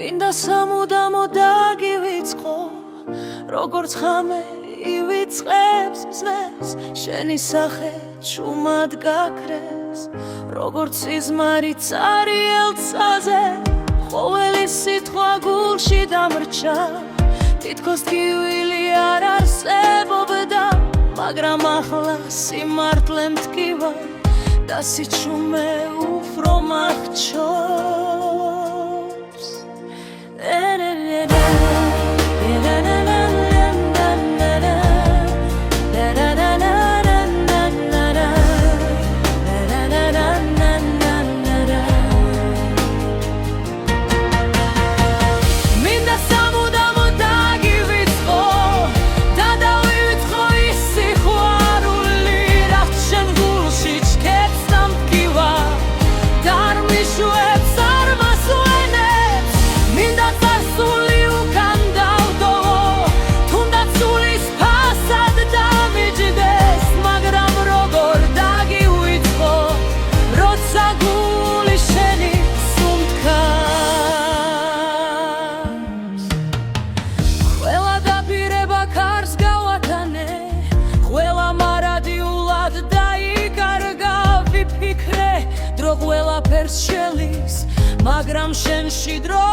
მინდა სამუდამო დაგივიწყო როგორც ხამე ივიწყებს მზეს შენი სახე ჩუმად გაქრეს როგორც სიზმარი წარიელ ცაზე ყოველი სიტყვა გულში დამრჩა თითქოს ტკივილი არ არსებობდა მაგრამ ახლა სიმართლე მტკივა და სიჩუმე უფრო მახრჩობს ყველაფერს შელის მაგრამ შენში დრო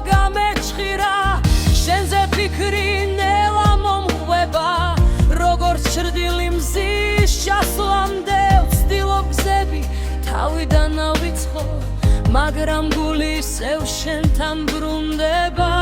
გამეჭხირა შენზე ფიქრი ნელა მომყვება როგორც ჩრდილი მზის ჩასვლამდე ვცდილობ გზები თავიდან ავიწყო მაგრამ გული ისევ შენთან ბრუნდება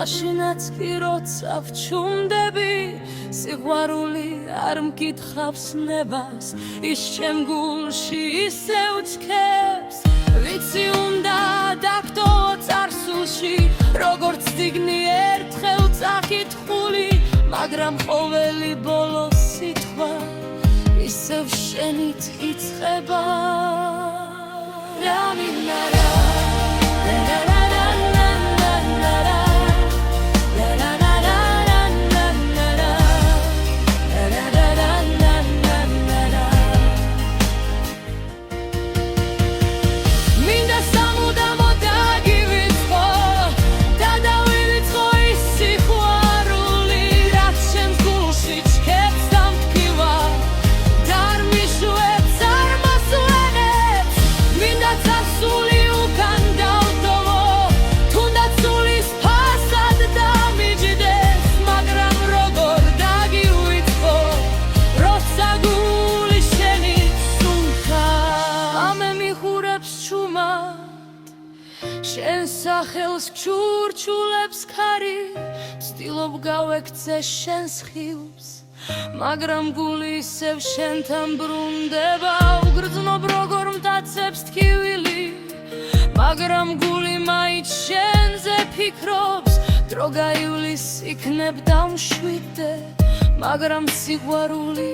მაშინაც კი როცა ვჩუმდები სიყვარული არ მკითხავს ნებას ის ჩემ გულში ისევ ჩქებს ვიცი უნდა დაგდო წარსულში როგორც წიგნი ერთხელ წაკითხული მაგრამ ყოველი ბოლო სიტყვა ისევ შენით იწყება შენ სახელს ჩურჩულებს ქარი ვცდილობ გავექცე შენს ხილს მაგრამ გული ისევ შენთან ბრუნდება უგრძნობ როგორ მტაცებს ტკივილი მაგრამ გული მაინც შენზე ფიქრობს დრო გაივლის იქნებ დამშვიდე მაგრამ სიყვარული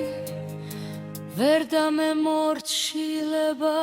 ვერ დამემორჩილება